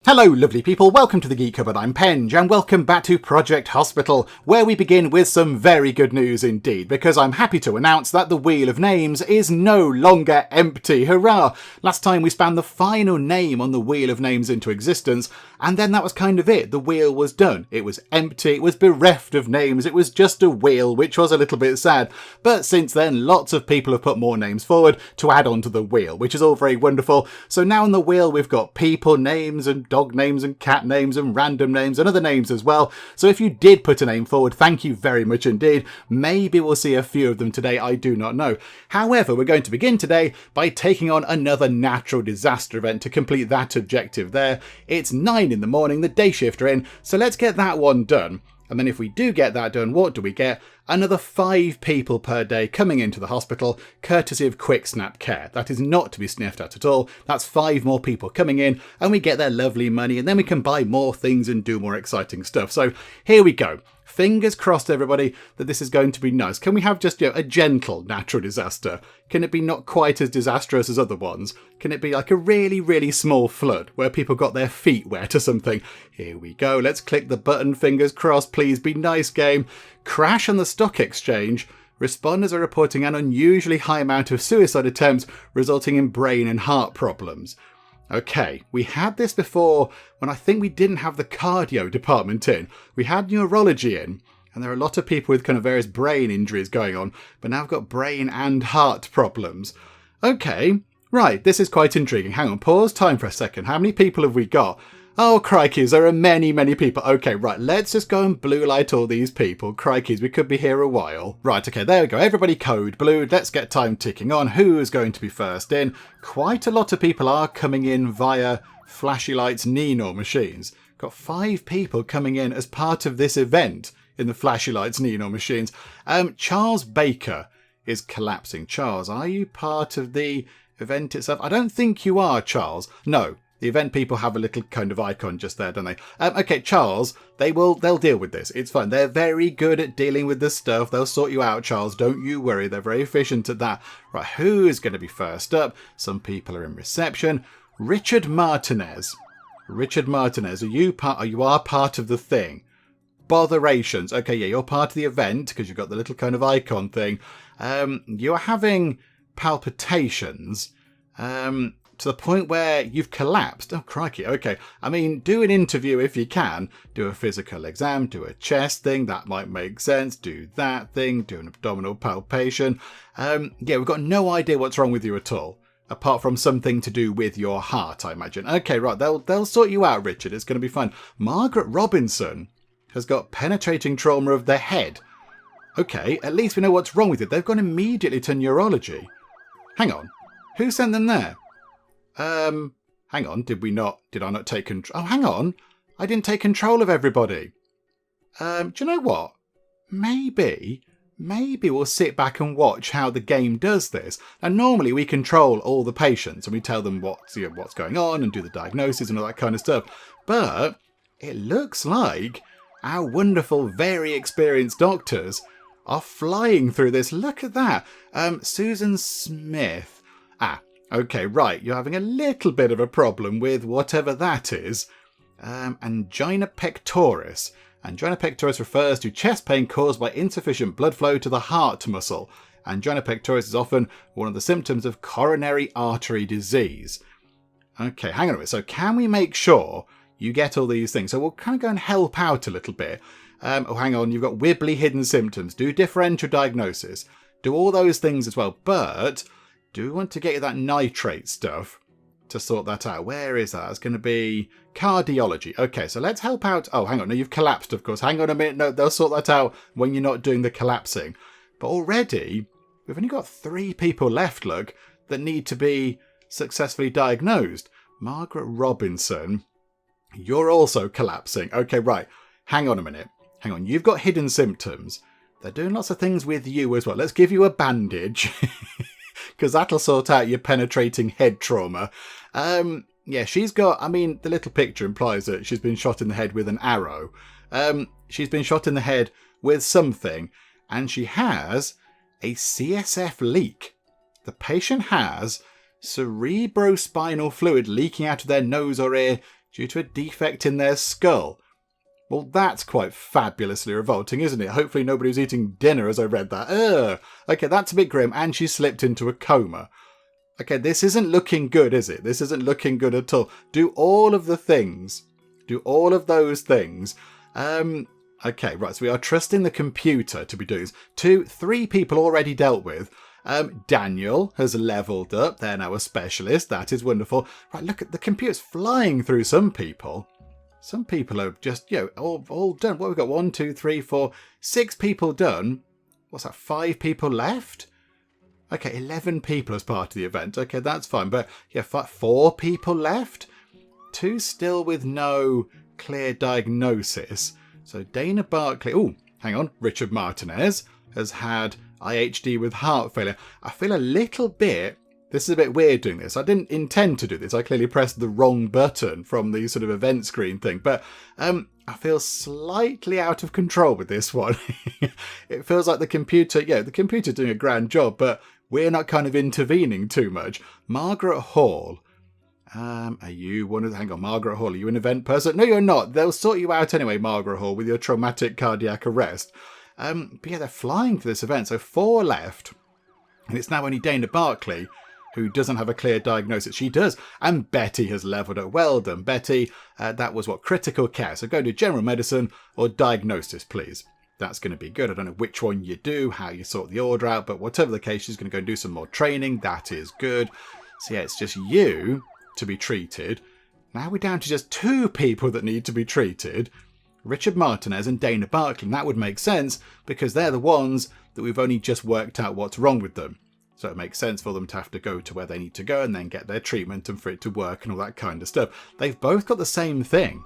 Hello lovely people, welcome to the Geek Cupboard, I'm Penge, and welcome back to Project Hospital, where we begin with some very good news indeed, because I'm happy to announce that the Wheel of Names is no longer empty, hurrah! Last time we spanned the final name on the Wheel of Names into existence, and then that was kind of it, the wheel was done. It was empty, it was bereft of names, it was just a wheel, which was a little bit sad, but since then lots of people have put more names forward to add on to the wheel, which is all very wonderful. So now on the wheel we've got people names and dog names and cat names and random names and other names as well. So if you did put a name forward, thank you very much indeed. Maybe we'll see a few of them today, I do not know. However, we're going to begin today by taking on another natural disaster event to complete that objective there. It's 9 in the morning, the day shift are in, so let's get that one done. And then if we do get that done, what do we get? Another 5 people per day coming into the hospital, courtesy of Quick Snap Care. That is not to be sniffed at all. That's 5 more people coming in, and we get their lovely money, and then we can buy more things and do more exciting stuff. So here we go. Fingers crossed, everybody, that this is going to be nice. Can we have just a gentle natural disaster? Can it be not quite as disastrous as other ones? Can it be like a really, really small flood where people got their feet wet or something? Here we go. Let's click the button. Fingers crossed. Please be nice, game. Crash on the stock exchange. Responders are reporting an unusually high amount of suicide attempts, resulting in brain and heart problems. Okay, we had this before when I think we didn't have the cardio department in. We had neurology in, and there are a lot of people with kind of various brain injuries going on, but now I've got brain and heart problems. Okay, right, this is quite intriguing. Hang on, pause time for a second. How many people have we got? Oh, crikeys, there are many, many people. Okay, right, let's just go and blue light all these people. Crikeys, we could be here a while. Right, okay, there we go. Everybody code blue. Let's get time ticking on. Who is going to be first in? Quite a lot of people are coming in via flashy lights Nino machines. Got 5 people coming in as part of this event in the flashy lights Nino machines. Charles Baker is collapsing. Charles, are you part of the event itself? I don't think you are, Charles. No. The event people have a little kind of icon just there, don't they? Okay, Charles, they'll deal with this. It's fine. They're very good at dealing with this stuff. They'll sort you out, Charles. Don't you worry. They're very efficient at that. Right, who is going to be first up? Some people are in reception. Richard Martinez. Richard Martinez, you are part of the thing. Botherations. Okay, yeah, you're part of the event because you've got the little kind of icon thing. You're having palpitations. To the point where you've collapsed. Oh, crikey. Okay. I mean, do an interview if you can. Do a physical exam. Do a chest thing. That might make sense. Do that thing. Do an abdominal palpation. Yeah, we've got no idea what's wrong with you at all. Apart from something to do with your heart, I imagine. Okay, right. They'll sort you out, Richard. It's going to be fun. Margaret Robinson has got penetrating trauma of the head. Okay, at least we know what's wrong with it. They've gone immediately to neurology. Hang on. Who sent them there? Hang on, did I not take control? Oh, hang on. I didn't take control of everybody. Do you know what? Maybe we'll sit back and watch how the game does this. And normally we control all the patients and we tell them what's going on and do the diagnosis and all that kind of stuff. But it looks like our wonderful, very experienced doctors are flying through this. Look at that. Susan Smith. Okay, right, you're having a little bit of a problem with whatever that is. Angina pectoris. Angina pectoris refers to chest pain caused by insufficient blood flow to the heart muscle. Angina pectoris is often one of the symptoms of coronary artery disease. Okay, hang on a minute. So can we make sure you get all these things? So we'll kind of go and help out a little bit. Oh, hang on, you've got wibbly hidden symptoms. Do differential diagnosis. Do all those things as well, but do we want to get you that nitrate stuff to sort that out? Where is that? It's going to be cardiology. Okay, so let's help out. Oh, hang on. No, you've collapsed, of course. Hang on a minute. No, they'll sort that out when you're not doing the collapsing. But already, we've only got 3 people left, look, that need to be successfully diagnosed. Margaret Robinson, you're also collapsing. Okay, right. Hang on a minute. Hang on. You've got hidden symptoms. They're doing lots of things with you as well. Let's give you a bandage. Because that'll sort out your penetrating head trauma. Yeah, she's got, I mean, the little picture implies that she's been shot in the head with an arrow. She's been shot in the head with something, and she has a CSF leak. The patient has cerebrospinal fluid leaking out of their nose or ear due to a defect in their skull. Well, that's quite fabulously revolting, isn't it? Hopefully nobody was eating dinner as I read that. Ugh. Okay, that's a bit grim, and she slipped into a coma. Okay, this isn't looking good, is it? This isn't looking good at all. Do all of the things. Do all of those things. Okay, right, so we are trusting the computer to be doing this. 3 people already dealt with. Daniel has leveled up. They're now a specialist. That is wonderful. Right, look at the computer's flying through some people. Some people are just, all done. What have we got? 1, 2, 3, 4, 6 people done. What's that? 5 people left? Okay, 11 people as part of the event. Okay, that's fine. But yeah, 4 people left. 2 still with no clear diagnosis. So Dana Barclay. Oh, hang on. Richard Martinez has had IHD with heart failure. I feel a little bit. This is a bit weird doing this. I didn't intend to do this. I clearly pressed the wrong button from the sort of event screen thing. But I feel slightly out of control with this one. It feels like the computer, the computer's doing a grand job, but we're not kind of intervening too much. Margaret Hall. Are you one of the... Hang on, Margaret Hall, are you an event person? No, you're not. They'll sort you out anyway, Margaret Hall, with your traumatic cardiac arrest. But yeah, they're flying for this event. So 4 left. And it's now only Dana Barclay who doesn't have a clear diagnosis. She does. And Betty has levelled up. Well done, Betty. That was what? Critical care. So go to general medicine or diagnosis, please. That's going to be good. I don't know which one you do, how you sort the order out, but whatever the case, she's going to go and do some more training. That is good. So yeah, it's just you to be treated. Now we're down to just 2 people that need to be treated. Richard Martinez and Dana Barclay. And that would make sense because they're the ones that we've only just worked out what's wrong with them. So it makes sense for them to have to go to where they need to go and then get their treatment and for it to work and all that kind of stuff. They've both got the same thing.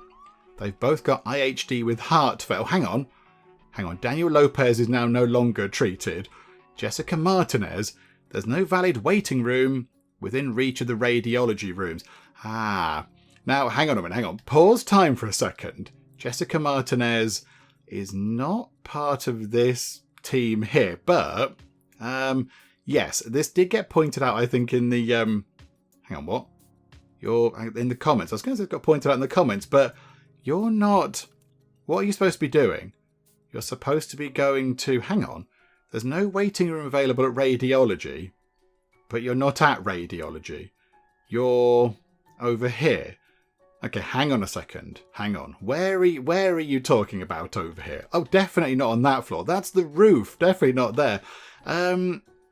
They've both got IHD with heart failure. Hang on. Daniel Lopez is now no longer treated. Jessica Martinez, there's no valid waiting room within reach of the radiology rooms. Now hang on a minute. Pause time for a second. Jessica Martinez is not part of this team here, but yes, this did get pointed out, I think, in the hang on, what? You're in the comments. I was going to say it got pointed out in the comments, but you're not. What are you supposed to be doing? You're supposed to be going to... Hang on. There's no waiting room available at radiology, but you're not at radiology. You're over here. Okay, hang on a second. Hang on. Where are you talking about over here? Oh, definitely not on that floor. That's the roof. Definitely not there.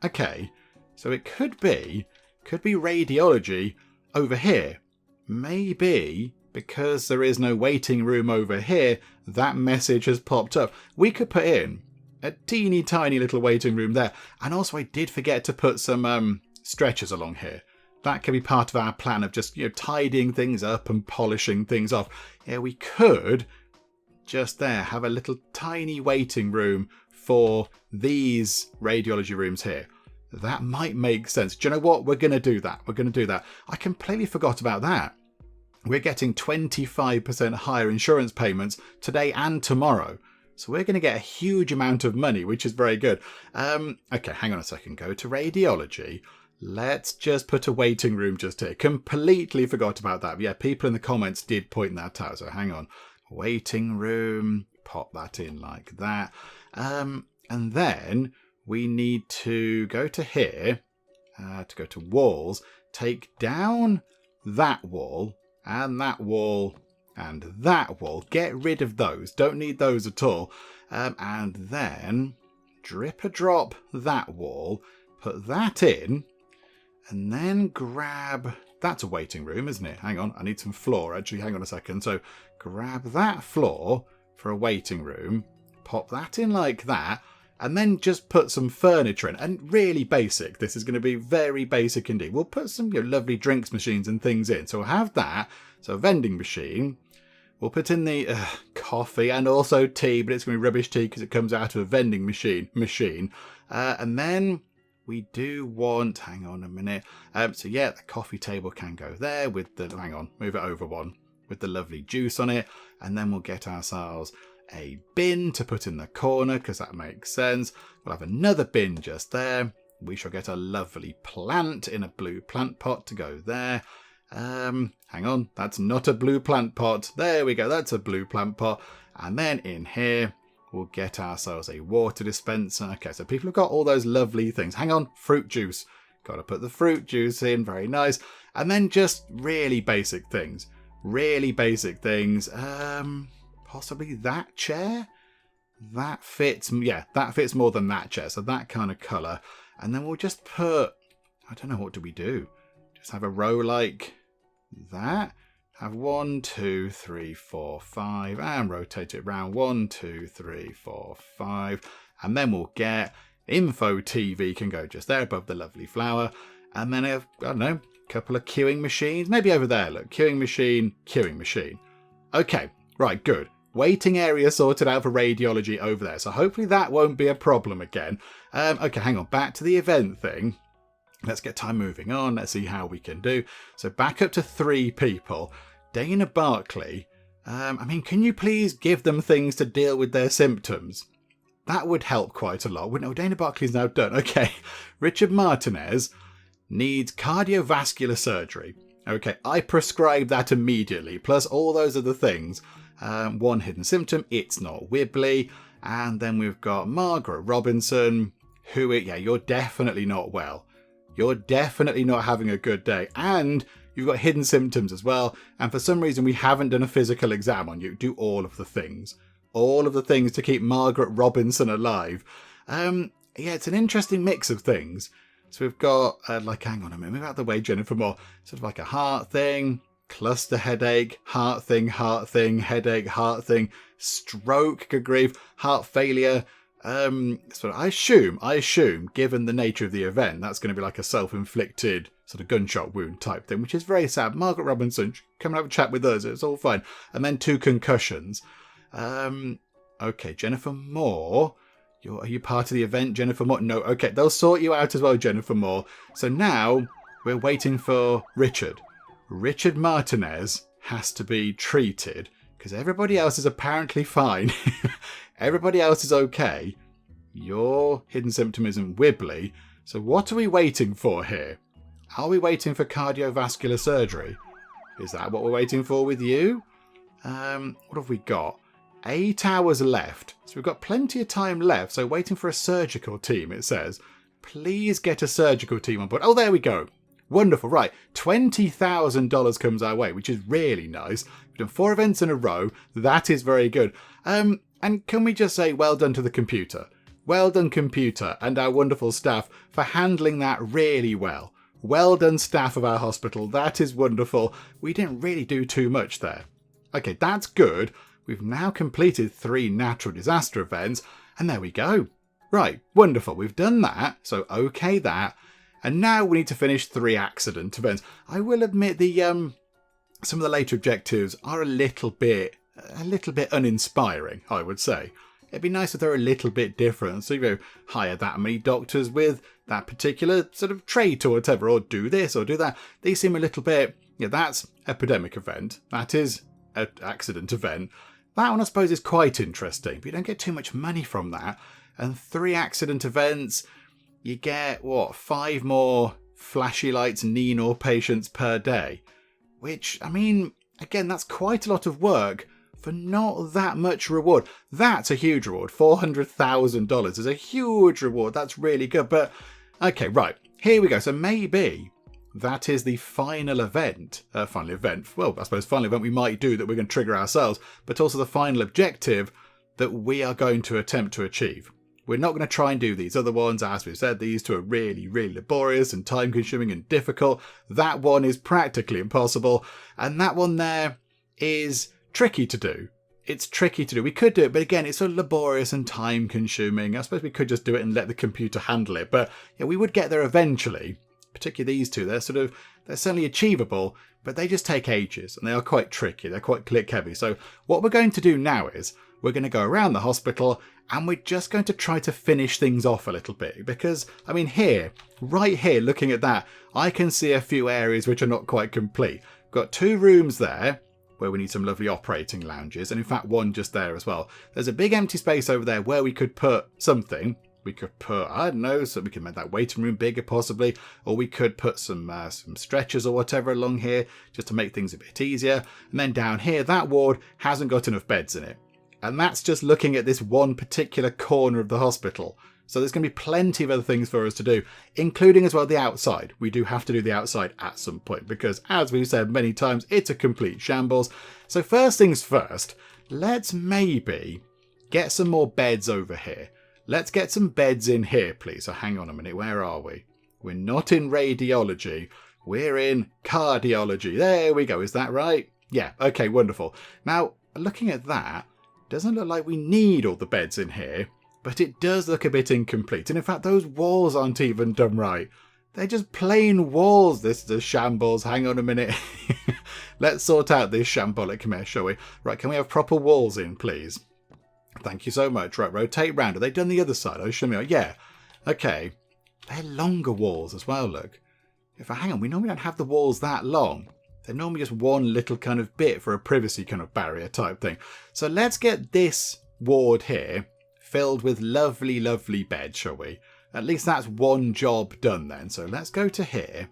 Okay. So it could be radiology over here. Maybe because there is no waiting room over here, that message has popped up. We could put in a teeny tiny little waiting room there. And also I did forget to put some stretchers along here. That could be part of our plan of just, tidying things up and polishing things off. Yeah, we could just there have a little tiny waiting room for these radiology rooms here. That might make sense. Do you know what? We're going to do that. I completely forgot about that. We're getting 25% higher insurance payments today and tomorrow. So we're going to get a huge amount of money, which is very good. Okay, hang on a second. Go to radiology. Let's just put a waiting room just here. Completely forgot about that. But yeah, people in the comments did point that out. So hang on. Waiting room. Pop that in like that. And then we need to go to here. To go to walls. Take down that wall. And that wall. And that wall. Get rid of those. Don't need those at all. And then drip a drop that wall. Put that in. And then grab... That's a waiting room, isn't it? Hang on. I need some floor, actually. Hang on a second. So grab that floor for a waiting room. Pop that in like that. And then just put some furniture in. And really basic. This is going to be very basic indeed. We'll put some lovely drinks machines and things in. So we'll have that. So a vending machine. We'll put in the coffee and also tea. But it's going to be rubbish tea because it comes out of a vending machine. And then... we do want, hang on a minute. So yeah, the coffee table can go there with the, hang on, move it over one, with the lovely juice on it. And then we'll get ourselves a bin to put in the corner because that makes sense. We'll have another bin just there. We shall get a lovely plant in a blue plant pot to go there. Hang on, that's not a blue plant pot. There we go, that's a blue plant pot. And then in here, we'll get ourselves a water dispenser. Okay, so people have got all those lovely things. Hang on, fruit juice. Got to put the fruit juice in, very nice. And then just really basic things. Really basic things. Possibly that chair? That fits, yeah, that fits more than that chair. So that kind of colour. And then we'll just put, I don't know, what do we do? Just have a row like that. Have 1, 2, 3, 4, 5, and rotate it around. 1, 2, 3, 4, 5. And then we'll get info TV can go just there above the lovely flower. And then I don't know, a couple of queuing machines. Maybe over there, look, queuing machine, queuing machine. Okay, right, good. Waiting area sorted out for radiology over there. So hopefully that won't be a problem again. Okay, hang on, back to the event thing. Let's get time moving on. Let's see how we can do. So back up to 3 people. Dana Barkley. I mean, can you please give them things to deal with their symptoms? That would help quite a lot. No, Dana Barkley's now done. Okay. Richard Martinez needs cardiovascular surgery. Okay, I prescribed that immediately, plus all those other things. 1 hidden symptom, it's not wibbly. And then we've got Margaret Robinson, you're definitely not well. You're definitely not having a good day. And you've got hidden symptoms as well. And for some reason, we haven't done a physical exam on you. Do all of the things. All of the things to keep Margaret Robinson alive. Yeah, it's an interesting mix of things. So we've got, hang on a minute, move out of the way, Jennifer Moore. Sort of like a heart thing, cluster headache, heart thing, headache, heart thing, stroke, good grief, heart failure. So I assume, given the nature of the event, that's going to be like a self-inflicted sort of gunshot wound type thing, which is very sad. Margaret Robinson, come and have a chat with us. It's all fine. And then 2 concussions. Okay, Jennifer Moore. Are you part of the event, Jennifer Moore? No, okay, they'll sort you out as well, Jennifer Moore. So now we're waiting for Richard. Richard Martinez has to be treated because everybody else is apparently fine. Everybody else is okay. Your hidden symptom isn't wibbly. So what are we waiting for here? Are we waiting for cardiovascular surgery? Is that what we're waiting for with you? What have we got? 8 hours left. So we've got plenty of time left. So waiting for a surgical team, it says. Please get a surgical team on board. Oh, there we go. Wonderful. Right. $20,000 comes our way, which is really nice. We've done 4 events in a row. That is very good. And can we just say well done to the computer? Well done, computer, and our wonderful staff for handling that really well. Well done, staff of our hospital. That is wonderful. We didn't really do too much there. Okay, that's good. We've now completed 3 natural disaster events, and there we go. Right, wonderful. We've done that, so okay that. And now we need to finish 3 accident events. I will admit some of the later objectives are a little bit uninspiring, I would say. It'd be nice if they're a little bit different. So, hire that many doctors with that particular sort of trait or whatever, or do this or do that. These seem a little bit, that's epidemic event. That is an accident event. That one, I suppose, is quite interesting, but you don't get too much money from that. And 3 accident events, you get, 5 more flashy lights Nenor patients per day. Which, I mean, again, that's quite a lot of work for not that much reward. That's a huge reward. $400,000 is a huge reward. That's really good. But, okay, right, here we go. So maybe that is the final event. Well, I suppose final event we might do that we're going to trigger ourselves, but also the final objective that we are going to attempt to achieve. We're not going to try and do these other ones. As we've said, these 2 are really, really laborious and time-consuming and difficult. That one is practically impossible. And that one there is tricky to do. It's tricky to do. We could do it, but again, it's sort of laborious and time-consuming. I suppose we could just do it and let the computer handle it. But we would get there eventually. Particularly these 2, they're certainly achievable, but they just take ages and they are quite tricky. They're quite click heavy. So what we're going to do now is we're going to go around the hospital and we're just going to try to finish things off a little bit because, I mean, right here, looking at that, I can see a few areas which are not quite complete. We've got 2 rooms there where we need some lovely operating lounges, and in fact 1 just there as well. There's a big empty space over there where we could put something. We could put, I don't know, so we can make that waiting room bigger possibly, or we could put some stretchers or whatever along here just to make things a bit easier. And then down here, that ward hasn't got enough beds in it. And that's just looking at this one particular corner of the hospital. So there's going to be plenty of other things for us to do, including as well the outside. We do have to do the outside at some point because, as we've said many times, it's a complete shambles. So first things first, let's maybe get some more beds over here. Let's get some beds in here, please. So hang on a minute, where are we? We're not in radiology. We're in cardiology. There we go. Is that right? Yeah, okay, wonderful. Now, looking at that, doesn't look like we need all the beds in here, but it does look a bit incomplete. And in fact, those walls aren't even done right. They're just plain walls. This is a shambles. Hang on a minute. Let's sort out this shambolic mess, shall we? Right, can we have proper walls in, please? Thank you so much. Right, rotate round. Are they done the other side? Oh, show me. Yeah. Okay. They're longer walls as well, look. Hang on, we normally don't have the walls that long. They're normally just one little kind of bit for a privacy kind of barrier type thing. So let's get this ward here filled with lovely, lovely beds, shall we? At least that's one job done then. So let's go to here.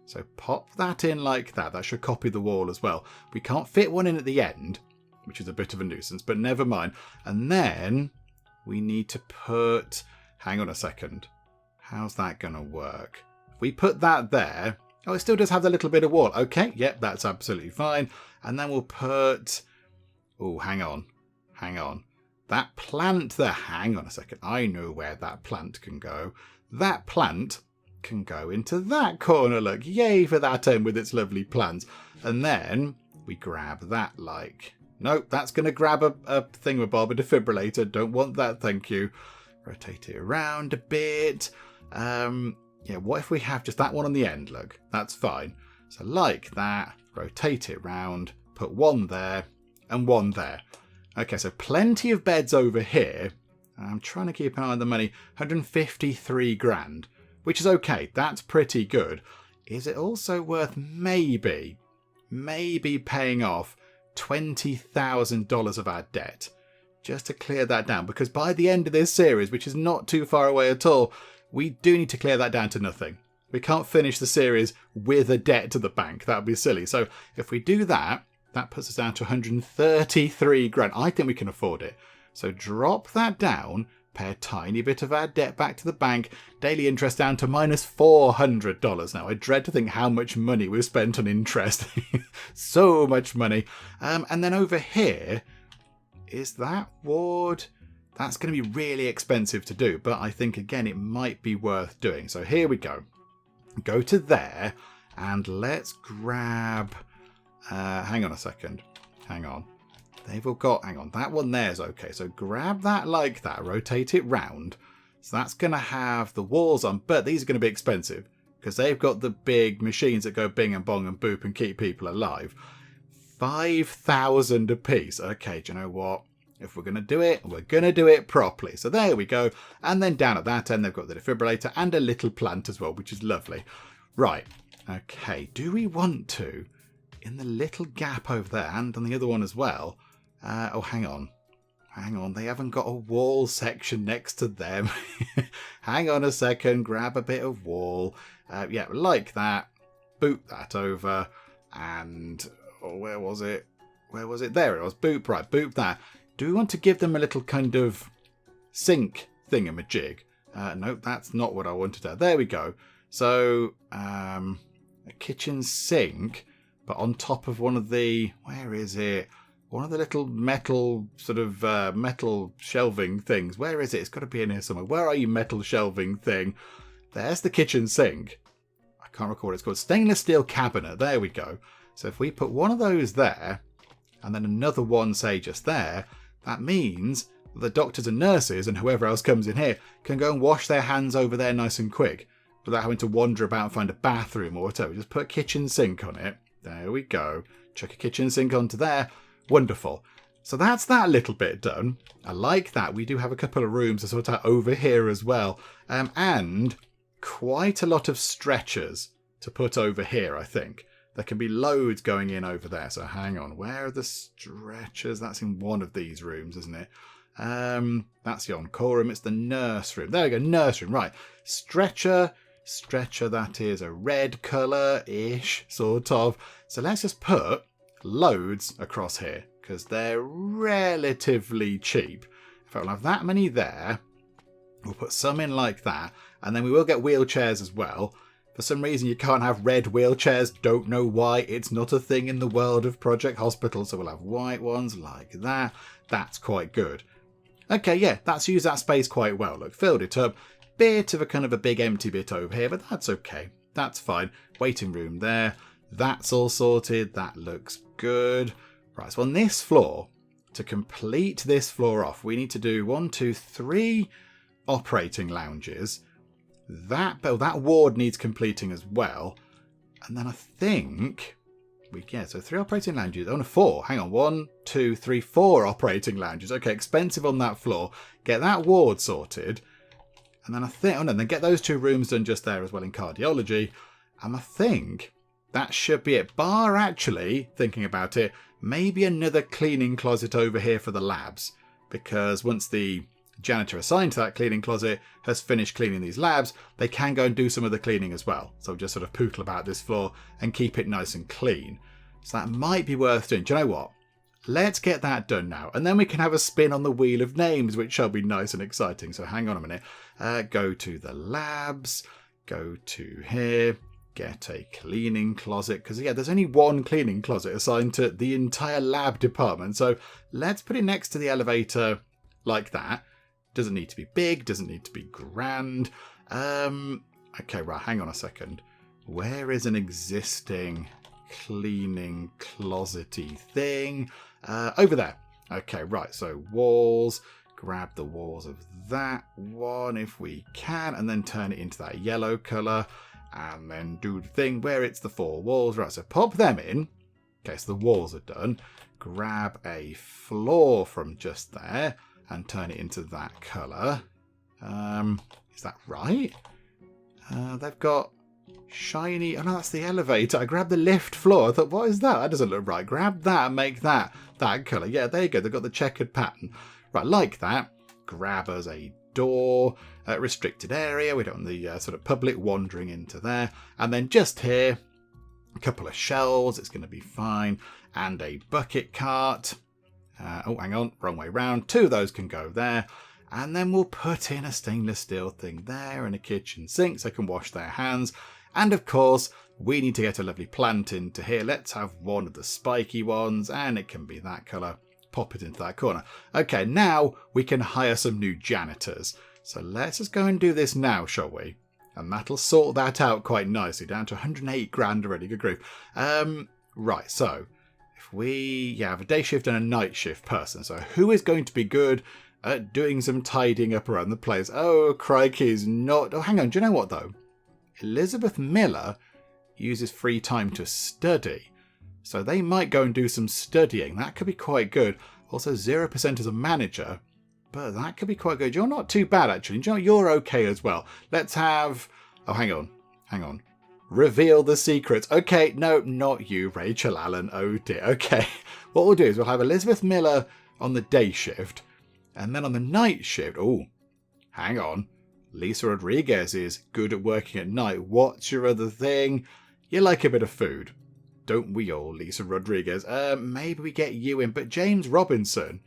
So pop that in like that. That should copy the wall as well. We can't fit one in at the end, which is a bit of a nuisance, but never mind. And then we need to put... Hang on a second. How's that going to work? If we put that there... Oh, it still does have the little bit of wall. Okay, yep, that's absolutely fine. And then we'll put... Oh, hang on. Hang on. That plant there... Hang on a second. I know where that plant can go. That plant can go into that corner. Look, yay for that end with its lovely plants. And then we grab that like... Nope, that's going to grab a thingamabob, a defibrillator. Don't want that, thank you. Rotate it around a bit. Yeah, what if we have just that one on the end, look? That's fine. So like that, rotate it round, put one there and one there. Okay, so plenty of beds over here. I'm trying to keep an eye on the money. 153 grand, which is okay. That's pretty good. Is it also worth maybe paying off $20,000 of our debt just to clear that down? Because by the end of this series, which is not too far away at all, we do need to clear that down to nothing. We can't finish the series with a debt to the bank. That would be silly. So if we do that, that puts us down to 133 grand. I think we can afford it. So drop that down, pay a tiny bit of our debt back to the bank, daily interest down to minus $400. Now, I dread to think how much money we've spent on interest. So much money. And then over here, is that ward? That's going to be really expensive to do, but I think, again, it might be worth doing. So here we go. Go to there, and let's grab... hang on a second. Hang on. They've all got... Hang on, that one there's okay. So grab that like that, rotate it round. So that's going to have the walls on, but these are going to be expensive because they've got the big machines that go bing and bong and boop and keep people alive. 5,000 a piece. Okay, do you know what? If we're going to do it, we're going to do it properly. So there we go. And then down at that end, they've got the defibrillator and a little plant as well, which is lovely. Right. Okay. Do we want to, in the little gap over there and on the other one as well? Oh, hang on. Hang on. They haven't got a wall section next to them. Hang on a second. Grab a bit of wall. Yeah, like that. Boot that over. And where was it? Where was it? There it was. Boop. Right. Boop that. Do we want to give them a little kind of sink thingamajig? No, that's not what I wanted to. There we go. So, a kitchen sink, but on top of one of the... Where is it? One of the little metal, sort of metal shelving things. Where is it? It's got to be in here somewhere. Where are you, metal shelving thing? There's the kitchen sink. I can't recall what it's called. Stainless steel cabinet. There we go. So if we put one of those there, and then another one, say, just there... That means the doctors and nurses and whoever else comes in here can go and wash their hands over there nice and quick without having to wander about and find a bathroom or whatever. Just put a kitchen sink on it. There we go. Chuck a kitchen sink onto there. Wonderful. So that's that little bit done. I like that. We do have a couple of rooms to sort out over here as well. And quite a lot of stretchers to put over here, I think. There can be loads going in over there. So hang on. Where are the stretchers? That's in one of these rooms, isn't it? That's the on-call room. It's the nurse room. There we go, nurse room. Right. Stretcher, that is a red colour-ish, sort of. So let's just put loads across here, because they're relatively cheap. In fact, we'll have that many there. We'll put some in like that, and then we will get wheelchairs as well. For some reason, you can't have red wheelchairs. Don't know why. It's not a thing in the world of Project Hospital, so we'll have white ones like that. That's quite good. Okay, yeah, that's used that space quite well. Look, filled it up. Bit of a kind of a big empty bit over here, but that's okay. That's fine. Waiting room there. That's all sorted. That looks good. Right, so on this floor, to complete this floor off, we need to do 1, 2, 3 operating lounges. That ward needs completing as well. And then I think so 3 operating lounges. Oh no, 4. Hang on. 1, 2, 3, 4 operating lounges. Okay, expensive on that floor. Get that ward sorted. And then I think, then get those 2 rooms done just there as well in cardiology. And I think that should be it. Bar actually, thinking about it, maybe another cleaning closet over here for the labs. Because once the janitor assigned to that cleaning closet has finished cleaning these labs, they can go and do some of the cleaning as well. So just sort of pootle about this floor and keep it nice and clean. So that might be worth doing. Do you know what? Let's get that done now. And then we can have a spin on the wheel of names, which shall be nice and exciting. So hang on a minute. Go to the labs. Go to here. Get a cleaning closet. Because, yeah, there's only 1 cleaning closet assigned to the entire lab department. So let's put it next to the elevator like that. Doesn't need to be big, doesn't need to be grand. Okay, right, hang on a second. Where is an existing cleaning closet-y thing? Over there. Okay, right, so walls. Grab the walls of that one if we can, and then turn it into that yellow colour. And then do the thing where it's the 4 walls. Right, so pop them in. Okay, so the walls are done. Grab a floor from just there and turn it into that colour. Is that right? They've got shiny... Oh no, that's the elevator. I grabbed the lift floor. I thought, what is that? That doesn't look right. Grab that and make that colour. Yeah, there you go. They've got the checkered pattern. Right, like that. Grab us a door. Restricted area. We don't want the sort of public wandering into there. And then just here, a couple of shelves. It's going to be fine. And a bucket cart. Oh, hang on, wrong way round. 2 of those can go there. And then we'll put in a stainless steel thing there and a kitchen sink so they can wash their hands. And of course, we need to get a lovely plant into here. Let's have one of the spiky ones, and it can be that colour. Pop it into that corner. Okay, now we can hire some new janitors. So let's just go and do this now, shall we? And that'll sort that out quite nicely. Down to 108 grand already. Good grief. Right, so... we have a day shift and a night shift person. So who is going to be good at doing some tidying up around the place? Oh, crikey's not... Oh, hang on. Do you know what, though? Elizabeth Miller uses free time to study. So they might go and do some studying. That could be quite good. Also, 0% as a manager. But that could be quite good. You're not too bad, actually. Do you know, you're okay as well. Let's have... Oh, hang on. Reveal the secrets. Okay, no, not you, Rachel Allen. Oh dear. Okay, what we'll do is we'll have Elizabeth Miller on the day shift, and then on the night shift, oh, hang on, Lisa Rodriguez is good at working at night. What's your other thing? You like a bit of food. Don't we all, Lisa Rodriguez? Maybe we get you in, but James Robinson,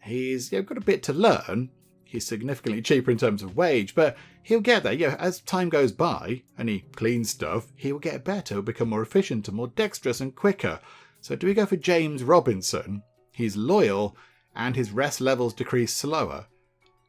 he's got a bit to learn. He's significantly cheaper in terms of wage, but he'll get there. Yeah, as time goes by and he cleans stuff, he will get better, he'll become more efficient and more dexterous and quicker. So do we go for James Robinson? He's loyal and his rest levels decrease slower.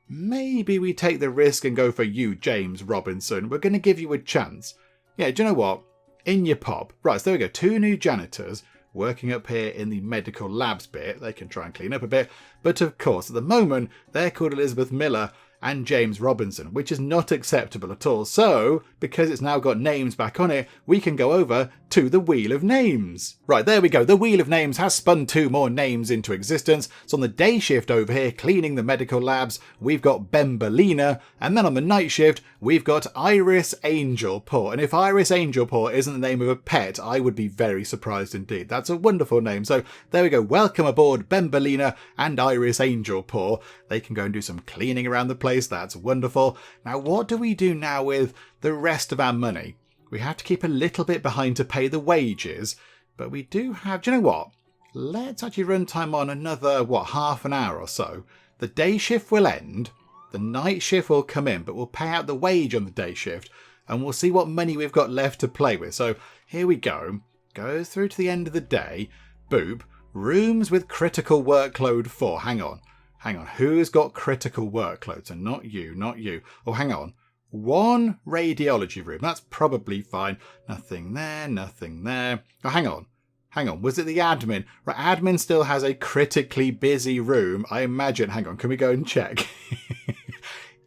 Maybe we take the risk and go for you, James Robinson. We're going to give you a chance. Yeah, do you know what? In your pop. Right, so there we go. 2 new janitors working up here in the medical labs bit. They can try and clean up a bit. But of course, at the moment, they're called Elizabeth Miller and James Robinson, which is not acceptable at all. So, because it's now got names back on it, we can go over to the Wheel of Names. Right, there we go. The Wheel of Names has spun 2 more names into existence. So on the day shift over here, cleaning the medical labs, we've got Bembalina, and then on the night shift, we've got Iris Angelpaw. And if Iris Angelpaw isn't the name of a pet, I would be very surprised indeed. That's a wonderful name. So there we go. Welcome aboard Bembalina and Iris Angelpaw. They can go and do some cleaning around the place. That's wonderful. Now, what do we do now with the rest of our money? We have to keep a little bit behind to pay the wages, but we do have, do you know what? Let's actually run time on another, half an hour or so. The day shift will end, the night shift will come in, but we'll pay out the wage on the day shift, and we'll see what money we've got left to play with. So here we go. Go through to the end of the day. Boop. Rooms with critical workload 4. Hang on. Who's got critical workload? So not you, not you. Oh, hang on. 1 radiology room. That's probably fine. Nothing there, nothing there. Oh, hang on. Was it the admin? Right, admin still has a critically busy room. I imagine. Hang on. Can we go and check?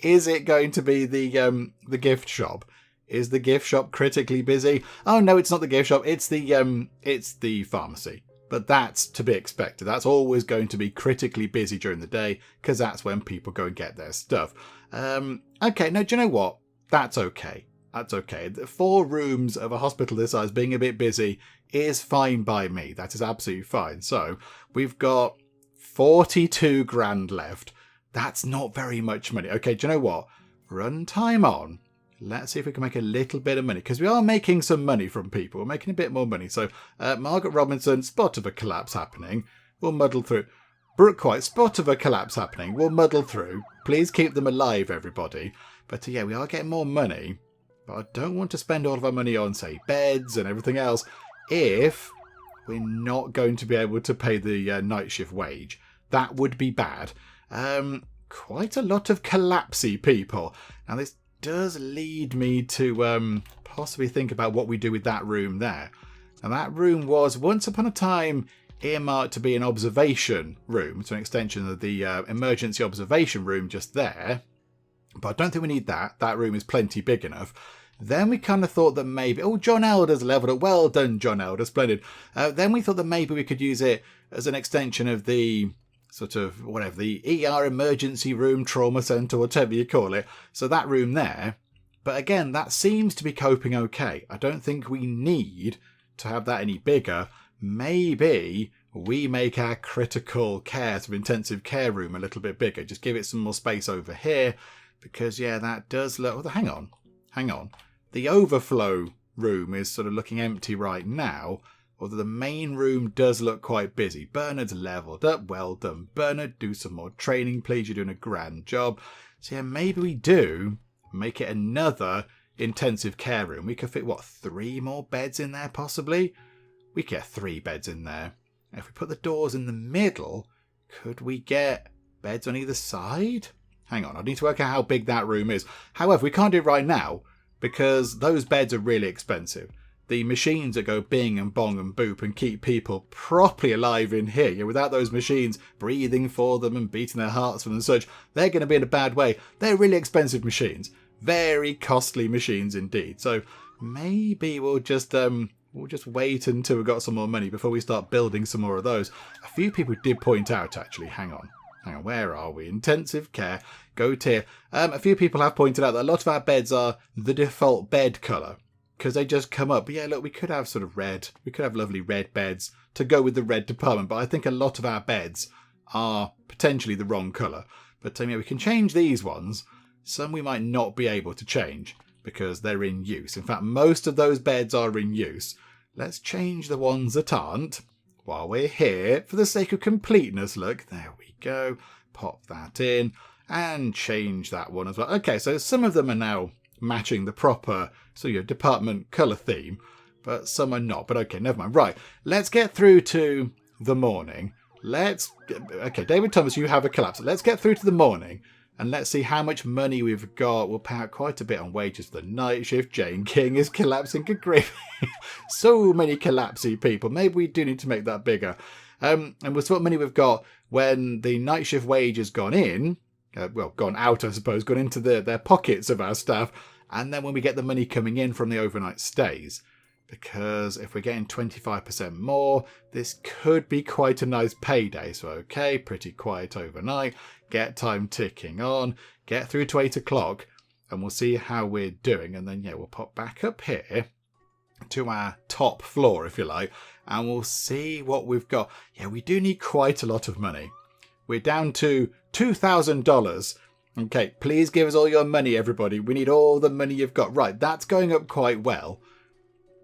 Is it going to be the gift shop? Is the gift shop critically busy? Oh no, it's not the gift shop. It's the pharmacy. But that's to be expected. That's always going to be critically busy during the day because that's when people go and get their stuff. Okay, no, do you know what? That's okay. The 4 rooms of a hospital this size being a bit busy is fine by me. That is absolutely fine. So we've got 42 grand left. That's not very much money. Okay, do you know what? Run time on. Let's see if we can make a little bit of money, because we are making some money from people. We're making a bit more money. So, Margaret Robinson, spot of a collapse happening. We'll muddle through. Brooke White, spot of a collapse happening. We'll muddle through. Please keep them alive, everybody. But yeah, we are getting more money. But I don't want to spend all of our money on, say, beds and everything else if we're not going to be able to pay the night shift wage. That would be bad. Quite a lot of collapsy people. Now, this does lead me to possibly think about what we do with that room there. And that room was once upon a time earmarked to be an observation room. It's an extension of the emergency observation room just there. But I don't think we need that. That room is plenty big enough. Then we kind of thought that maybe... Oh, John Elder's leveled up. Well done, John Elder. Splendid. Then we thought that maybe we could use it as an extension of the... sort of, whatever, the ER emergency room, trauma centre, whatever you call it. So that room there. But again, that seems to be coping okay. I don't think we need to have that any bigger. Maybe we make our critical care, sort of intensive care room a little bit bigger. Just give it some more space over here. Because, yeah, that does look... Oh, hang on. The overflow room is sort of looking empty right now. Although the main room does look quite busy. Bernard's leveled up. Well done, Bernard. Do some more training, please. You're doing a grand job. So yeah, maybe we do make it another intensive care room. We could fit, 3 more beds in there, possibly? We could get 3 beds in there. If we put the doors in the middle, could we get beds on either side? Hang on, I need to work out how big that room is. However, we can't do it right now because those beds are really expensive. The machines that go bing and bong and boop and keep people properly alive in here, without those machines breathing for them and beating their hearts for them and such, they're going to be in a bad way. They're really expensive machines. Very costly machines indeed. So maybe we'll just wait until we've got some more money before we start building some more of those. A few people did point out, actually, hang on, where are we? Intensive care, go tier. A few people have pointed out that a lot of our beds are the default bed colour. Because they just come up. But yeah, look, we could have sort of red. We could have lovely red beds to go with the red department. But I think a lot of our beds are potentially the wrong colour. But yeah, we can change these ones. Some we might not be able to change because they're in use. In fact, most of those beds are in use. Let's change the ones that aren't while we're here for the sake of completeness. Look, there we go. Pop that in and change that one as well. Okay, so some of them are now matching the proper department colour theme, but some are not. But okay, never mind. Right, let's get through to the morning. Okay, David Thomas, you have a collapse. Let's get through to the morning and let's see how much money we've got. We'll pay out quite a bit on wages for the night shift. Jane King is collapsing. Good grief. So many collapsy people. Maybe we do need to make that bigger. And we'll see what money we've got when the night shift wage has gone in. gone out, I suppose, gone into their pockets of our staff. And then when we get the money coming in from the overnight stays, because if we're getting 25% more, this could be quite a nice payday. So, okay, pretty quiet overnight, get time ticking on, get through to 8 o'clock, and we'll see how we're doing. And then, we'll pop back up here to our top floor, if you like, and we'll see what we've got. We do need quite a lot of money. We're down to $2,000. Okay, please give us all your money, everybody. We need all the money you've got. Right, that's going up quite well.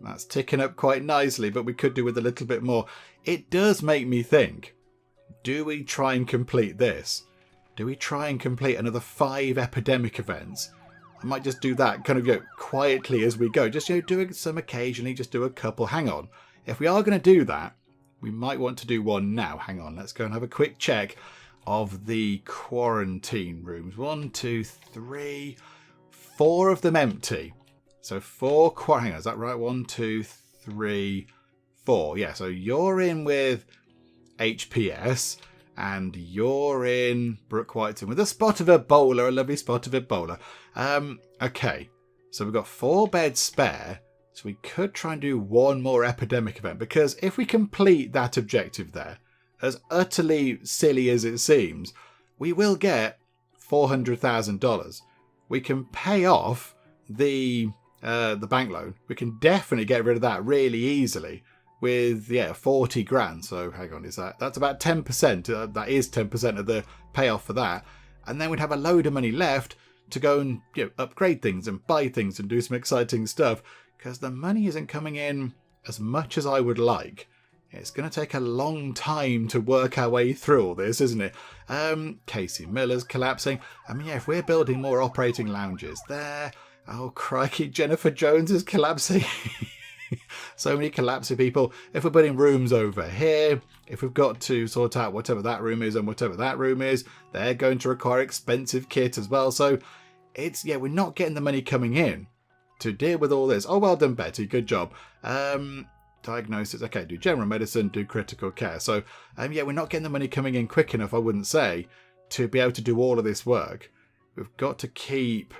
That's ticking up quite nicely, but we could do with a little bit more. It does make me think, do we try and complete this? Do we try and complete another 5 epidemic events? I might just do that kind of quietly as we go. Just doing some occasionally, just do a couple. Hang on. If we are going to do that, we might want to do one now. Hang on, let's go and have a quick check of the quarantine rooms. 1, 2, 3, 4 of them empty. So 4 hang on, is that right? 1, 2, 3, 4. Yeah, so you're in with HPS and you're in Brooke Whiteton with a spot of Ebola, a lovely spot of Ebola. Okay, so we've got 4 beds spare. So we could try and do one more epidemic event, because if we complete that objective there, as utterly silly as it seems, we will get $400,000. We can pay off the bank loan. We can definitely get rid of that really easily with 40 grand. So hang on, that's about 10%. That is 10% of the payoff for that, and then we'd have a load of money left to go and upgrade things and buy things and do some exciting stuff, because the money isn't coming in as much as I would like. It's going to take a long time to work our way through all this, isn't it? Casey Miller's collapsing. I mean, if we're building more operating lounges there. Oh, crikey, Jennifer Jones is collapsing. So many collapsing people. If we're putting rooms over here, if we've got to sort out whatever that room is and whatever that room is, they're going to require expensive kit as well. So it's, we're not getting the money coming in to deal with all this. Oh, well done, Betty. Good job. Diagnosis. Okay, do general medicine, do critical care. So, we're not getting the money coming in quick enough, I wouldn't say, to be able to do all of this work. We've got to keep...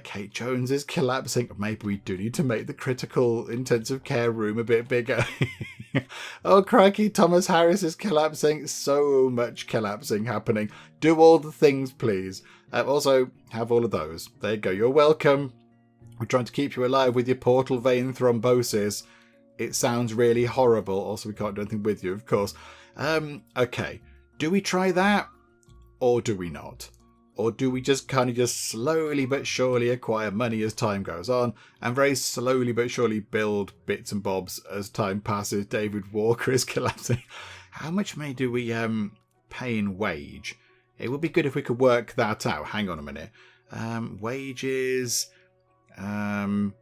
Kate Jones is collapsing. Maybe we do need to make the critical intensive care room a bit bigger. Oh, crikey, Thomas Harris is collapsing. So much collapsing happening. Do all the things, please. Also, have all of those. There you go. You're welcome. We're trying to keep you alive with your portal vein thrombosis. It sounds really horrible. Also, we can't do anything with you, of course. Okay. Do we try that? Or do we not? Or do we just kind of slowly but surely acquire money as time goes on, and very slowly but surely build bits and bobs as time passes? David Walker is collapsing. How much money do we pay in wage? It would be good if we could work that out. Hang on a minute. Wages. Can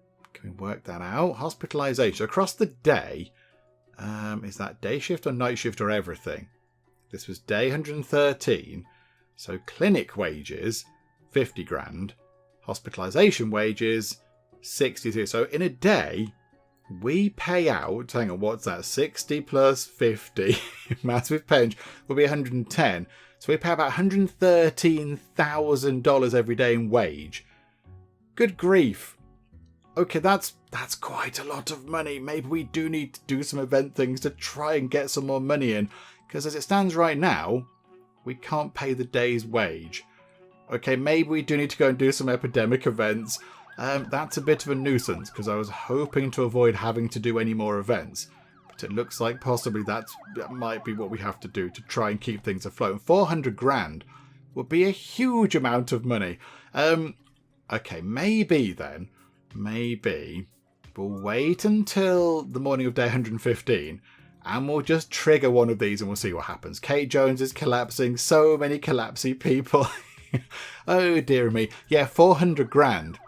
we work that out? Hospitalisation. Across the day, is that day shift or night shift or everything? This was day 113. So clinic wages, 50 grand. Hospitalisation wages, 62. So in a day, we pay out, hang on, what's that? 60 plus 50. Maths with Penge will be 110. So we pay about $113,000 every day in wage. Good grief. Okay, that's quite a lot of money. Maybe we do need to do some event things to try and get some more money in. Because as it stands right now, we can't pay the day's wage. Okay, maybe we do need to go and do some epidemic events. That's a bit of a nuisance, because I was hoping to avoid having to do any more events. But it looks like possibly that might be what we have to do to try and keep things afloat. And 400 grand would be a huge amount of money. Okay, maybe then. Maybe we'll wait until the morning of day 115. And we'll just trigger one of these and we'll see what happens. Kate Jones is collapsing. So many collapsy people. Oh, dear me. Yeah, 400 grand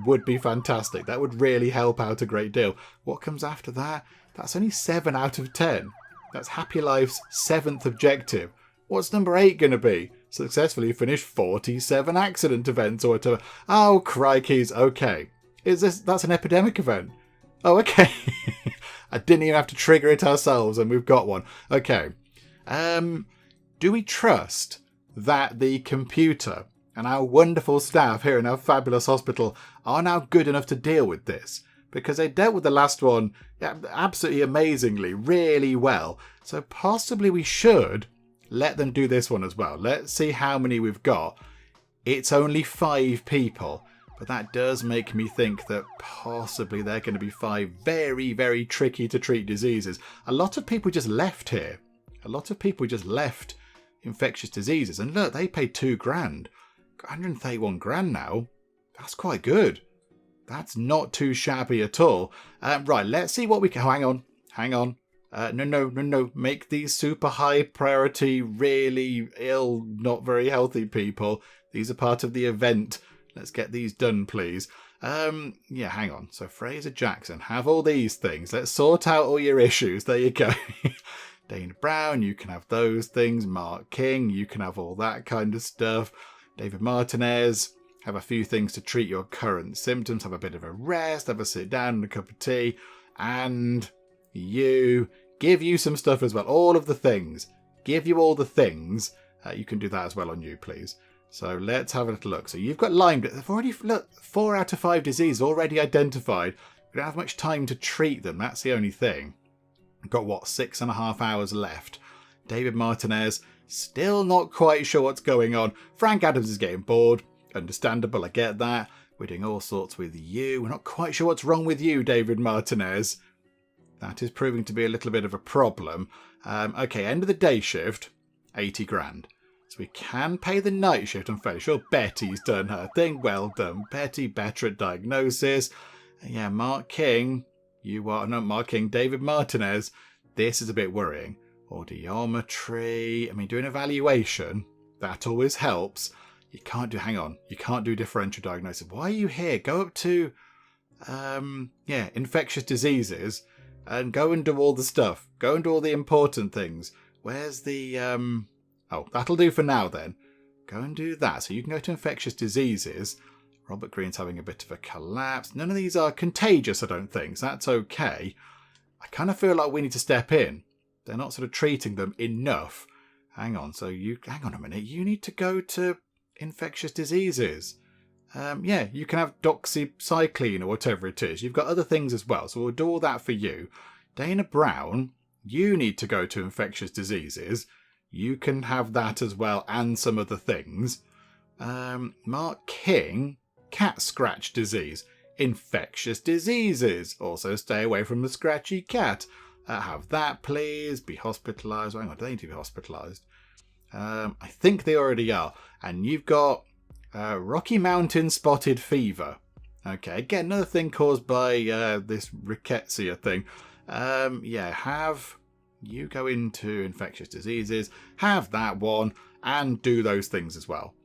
would be fantastic. That would really help out a great deal. What comes after that? That's only 7 out of 10. That's Happy Life's 7th objective. What's number 8 going to be? Successfully finish 47 accident events or whatever. Oh, crikeys. Okay. That's an epidemic event? Oh, okay. I didn't even have to trigger it ourselves, and we've got one. Okay. Do we trust that the computer and our wonderful staff here in our fabulous hospital are now good enough to deal with this, because they dealt with the last one absolutely amazingly, really well. So possibly we should let them do this one as well. Let's see how many we've got. It's only 5 people, but that does make me think that possibly they're going to be 5 very, very tricky to treat diseases. A lot of people just left here. A lot of people just left infectious diseases. And look, they paid $2,000. 131 grand now. That's quite good. That's not too shabby at all. Right, let's see what we can... Oh, hang on. No. Make these super high priority, really ill, not very healthy people. These are part of the event. Let's get these done, please. Yeah, hang on. So Fraser Jackson, have all these things. Let's sort out all your issues. There you go. Dana Brown, you can have those things. Mark King, you can have all that kind of stuff. David Martinez, have a few things to treat your current symptoms. Have a bit of a rest. Have a sit down and a cup of tea. And you, give you some stuff as well. All of the things. Give you all the things. You can do that as well on you, please. So let's have a little look. So you've got Lyme. They've already, look, 4 out of 5 diseases already identified. We don't have much time to treat them. That's the only thing. We've got, what, 6.5 hours left. David Martinez, still not quite sure what's going on. Frank Adams is getting bored. Understandable, I get that. We're doing all sorts with you. We're not quite sure what's wrong with you, David Martinez. That is proving to be a little bit of a problem. Okay, end of the day shift, 80 grand. So we can pay the night shift. I'm fairly sure Betty's done her thing. Well done, Betty. Better at diagnosis. Yeah, Mark King. You are not Mark King. David Martinez. This is a bit worrying. Audiometry. I mean, doing evaluation. That always helps. You can't do... Hang on. You can't do differential diagnosis. Why are you here? Go up to... infectious diseases. And go and do all the stuff. Go and do all the important things. Where's the... Oh, that'll do for now then. Go and do that. So you can go to infectious diseases. Robert Green's having a bit of a collapse. None of these are contagious, I don't think. So that's okay. I kind of feel like we need to step in. They're not sort of treating them enough. Hang on. So you... Hang on a minute. You need to go to infectious diseases. You can have doxycycline or whatever it is. You've got other things as well. So we'll do all that for you. Dana Brown, you need to go to infectious diseases. You can have that as well and some other things. Mark King, cat scratch disease. Infectious diseases. Also stay away from the scratchy cat. Have that, please. Be hospitalised. Hang on, do they need to be hospitalised? I think they already are. And you've got Rocky Mountain spotted fever. Okay, again, another thing caused by this rickettsia thing. Have you go into infectious diseases, have that one, and do those things as well.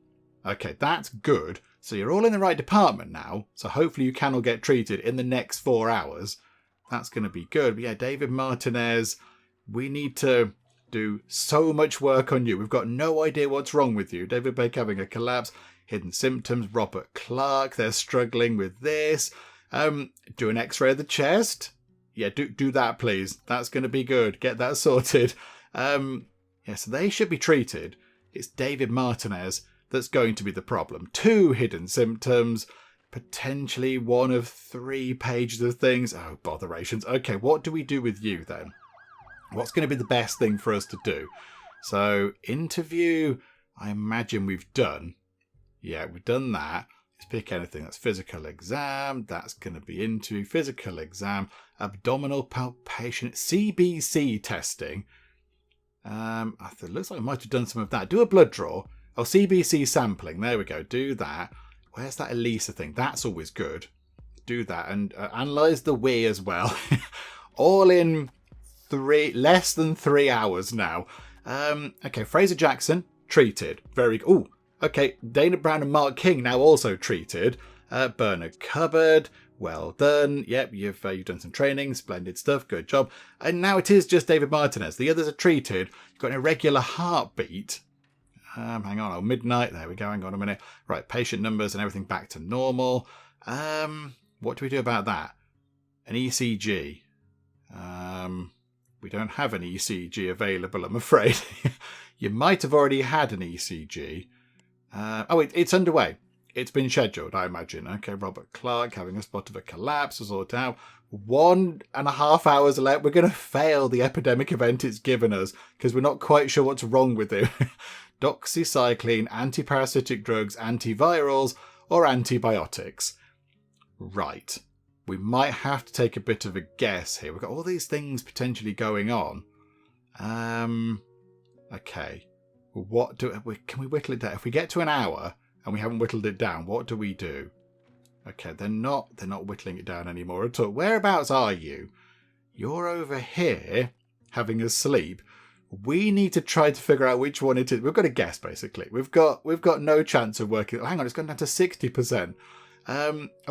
Okay, that's good. So you're all in the right department now. So hopefully you can all get treated in the next 4 hours. That's going to be good. But yeah, David Martinez, we need to do so much work on you. We've got no idea what's wrong with you. David Blake having a collapse. Hidden symptoms. Robert Clark, they're struggling with this. Do an x-ray of the chest. Yeah, do that, please. That's going to be good. Get that sorted. So they should be treated. It's David Martinez that's going to be the problem. 2 hidden symptoms. Potentially 1 of 3 pages of things. Oh, botherations. Okay, what do we do with you then? What's going to be the best thing for us to do? So, interview, I imagine we've done. Yeah, we've done that. Let's pick anything. That's physical exam. That's going to be into physical exam. Abdominal palpation. CBC testing. It looks like I might have done some of that. Do a blood draw. Oh, CBC sampling. There we go. Do that. Where's that ELISA thing? That's always good. Do that. And analyse the wee as well. All in less than 3 hours now. Okay, Fraser Jackson, treated. Very good. Ooh. Okay, Dana Brown and Mark King now also treated. Bernard Cupboard, well done. Yep, you've done some training, splendid stuff, good job. And now it is just David Martinez. The others are treated. You've got an irregular heartbeat. Hang on, midnight. There we go. Hang on a minute. Right, patient numbers and everything back to normal. What do we do about that? An ECG. We don't have an ECG available, I'm afraid. You might have already had an ECG. It's underway. It's been scheduled, I imagine. Okay, Robert Clark having a spot of a collapse was sorted out. 1.5 hours left. We're going to fail the epidemic event it's given us because we're not quite sure what's wrong with it. Doxycycline, antiparasitic drugs, antivirals, or antibiotics. Right. We might have to take a bit of a guess here. We've got all these things potentially going on. Okay. Can we whittle it down? If we get to an hour and we haven't whittled it down, what do we do? Okay, they're not whittling it down anymore at all. Whereabouts are you? You're over here having a sleep. We need to try to figure out which one it is. We've got to guess, basically. We've got no chance of working. Oh, hang on, it's gone down to 60%.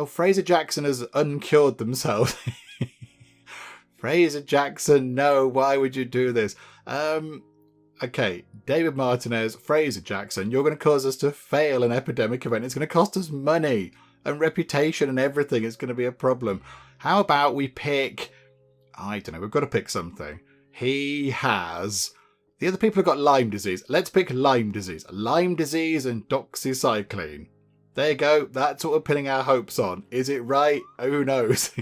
Fraser Jackson has uncured themselves. Fraser Jackson, no, why would you do this? Okay, David Martinez, Fraser Jackson, you're going to cause us to fail an epidemic event. It's going to cost us money and reputation and everything. It's going to be a problem. How about we pick... I don't know, we've got to pick something. He has... The other people have got Lyme disease. Let's pick Lyme disease. Lyme disease and doxycycline. There you go. That's what we're pinning our hopes on. Is it right? Who knows?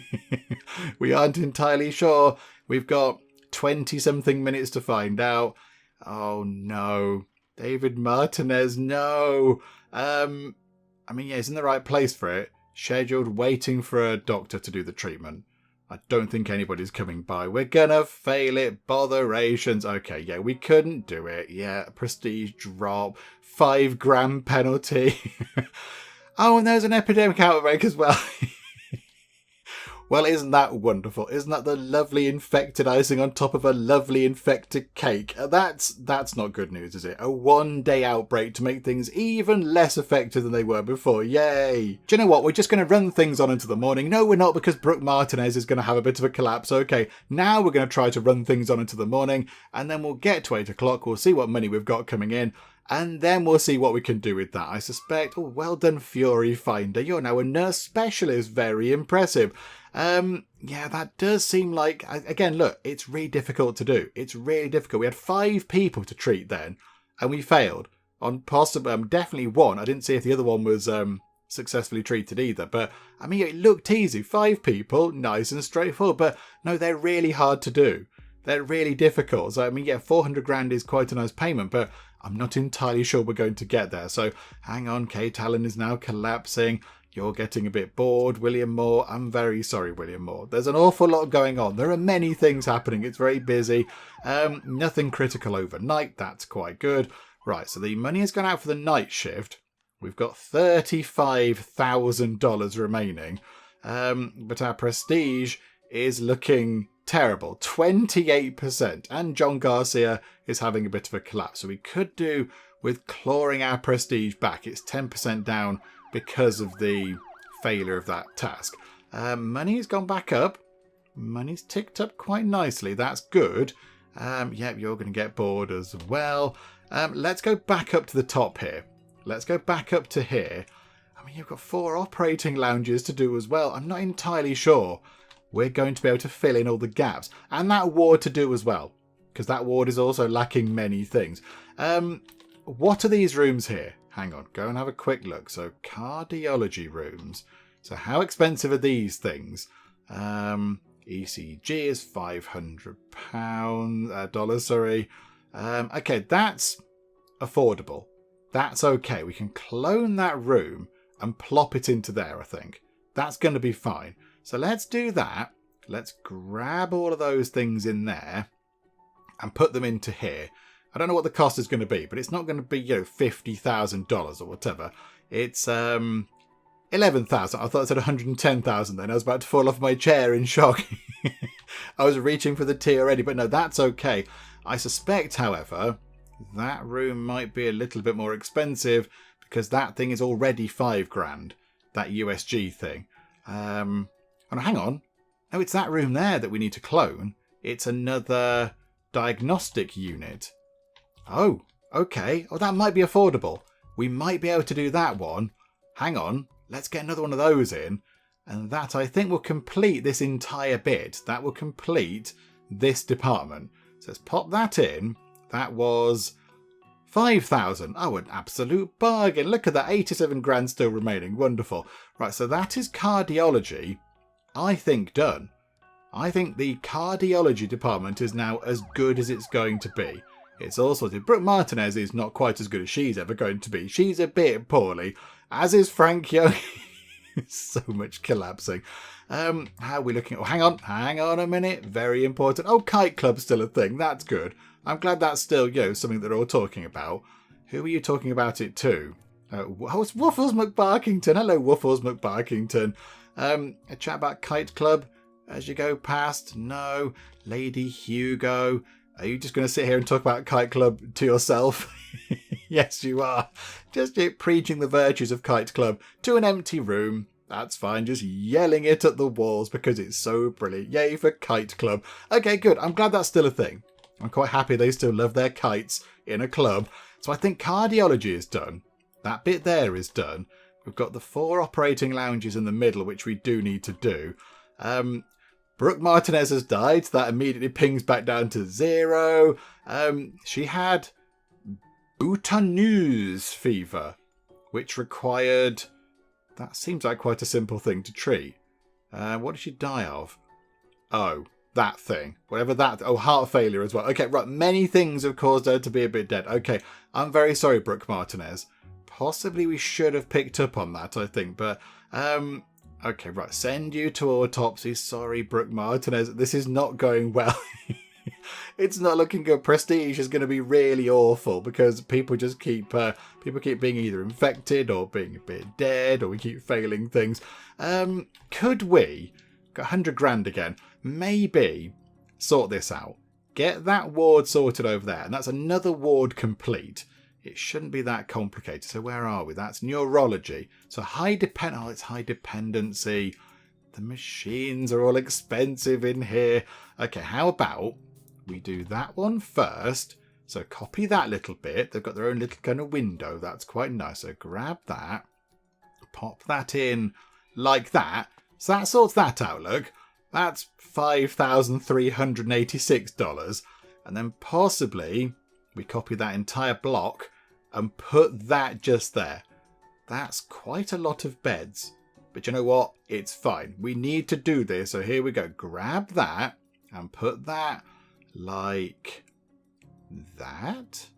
We aren't entirely sure. We've got 20-something minutes to find out. Oh, no. David Martinez, no. He's in the right place for it. Scheduled, waiting for a doctor to do the treatment. I don't think anybody's coming by. We're gonna fail it. Botherations. Okay, yeah, we couldn't do it. Yeah, prestige drop. $5,000 penalty. Oh, and there's an epidemic outbreak as well. Well, isn't that wonderful? Isn't that the lovely infected icing on top of a lovely infected cake? That's not good news, is it? A one-day outbreak to make things even less effective than they were before. Yay! Do you know what? We're just going to run things on into the morning. No, we're not, because Brooke Martinez is going to have a bit of a collapse. Okay, now we're going to try to run things on into the morning, and then we'll get to 8 o'clock. We'll see what money we've got coming in. And then we'll see what we can do with that, I suspect. Oh, well done, Fury Finder. You're now a nurse specialist. Very impressive. Yeah, that does seem like... Again, look, it's really difficult to do. It's really difficult. We had 5 people to treat then, and we failed. On definitely one. I didn't see if the other one was successfully treated either. But, it looked easy. 5 people, nice and straightforward. But, no, they're really hard to do. They're really difficult. So, $400,000 is quite a nice payment, but I'm not entirely sure we're going to get there. So, hang on, Kate Allen is now collapsing. You're getting a bit bored, William Moore. I'm very sorry, William Moore. There's an awful lot going on. There are many things happening. It's very busy. Nothing critical overnight. That's quite good. Right, so the money has gone out for the night shift. We've got $35,000 remaining. But our prestige is looking terrible. 28%. And John Garcia is having a bit of a collapse. So we could do with clawing our prestige back. It's 10% down because of the failure of that task. Money's gone back up. Money's ticked up quite nicely. That's good. Yep, you're going to get bored as well. Let's go back up to the top here. Let's go back up to here. You've got 4 operating lounges to do as well. I'm not entirely sure we're going to be able to fill in all the gaps. And that ward to do as well, because that ward is also lacking many things. What are these rooms here? Hang on, go and have a quick look. So, cardiology rooms. So, how expensive are these things? ECG is $500, sorry. Okay, that's affordable. That's okay. We can clone that room and plop it into there, I think. That's going to be fine. So, let's do that. Let's grab all of those things in there and put them into here. I don't know what the cost is going to be, but it's not going to be, $50,000 or whatever. It's $11,000. I thought it said $110,000 then. I was about to fall off my chair in shock. I was reaching for the tea already, but no, that's okay. I suspect, however, that room might be a little bit more expensive because that thing is already $5,000, that USG thing. Oh, hang on. No, it's that room there that we need to clone. It's another diagnostic unit. Oh, okay. Oh, that might be affordable. We might be able to do that one. Hang on. Let's get another one of those in. And that, I think, will complete this entire bit. That will complete this department. So let's pop that in. That was 5,000. Oh, an absolute bargain. Look at that, 87 grand still remaining. Wonderful. Right, so that is cardiology, I think, done. I think the cardiology department is now as good as it's going to be. It's all sorted. Brooke Martinez is not quite as good as she's ever going to be. She's a bit poorly, as is Frank Young. So much collapsing. How are we looking? Oh, hang on a minute. Very important. Oh, Kite Club's still a thing. That's good. I'm glad that's still, something they're all talking about. Who are you talking about it to? It's Waffles McBarkington. Hello, Waffles McBarkington. A chat about Kite Club as you go past? No. Lady Hugo. Are you just going to sit here and talk about Kite Club to yourself? Yes, you are. Just preaching the virtues of Kite Club to an empty room. That's fine. Just yelling it at the walls because it's so brilliant. Yay for Kite Club. Okay, good. I'm glad that's still a thing. I'm quite happy they still love their kites in a club. So I think cardiology is done. That bit there is done. We've got the 4 operating lounges in the middle, which we do need to do. Brooke Martinez has died, so that immediately pings back down to 0. She had Boutonneuse fever, which required... That seems like quite a simple thing to treat. What did she die of? Oh, that thing. Whatever that... Oh, heart failure as well. Okay, right. Many things have caused her to be a bit dead. Okay, I'm very sorry, Brooke Martinez. Possibly we should have picked up on that, I think. But, okay, right. Send you to autopsy. Sorry, Brooke Martinez. This is not going well. It's not looking good. Prestige is going to be really awful because people just keep being either infected or being a bit dead, or we keep failing things. Could we, got 100 grand again, maybe sort this out? Get that ward sorted over there, and that's another ward complete. It shouldn't be that complicated. So where are we? That's neurology. So it's high dependency. The machines are all expensive in here. Okay, how about we do that one first? So copy that little bit. They've got their own little kind of window. That's quite nice. So grab that, pop that in like that. So that sorts that out, look. That's $5,386. And then possibly we copy that entire block and put that just there. That's quite a lot of beds. But you know what? It's fine. We need to do this. So here we go. Grab that and put that like that.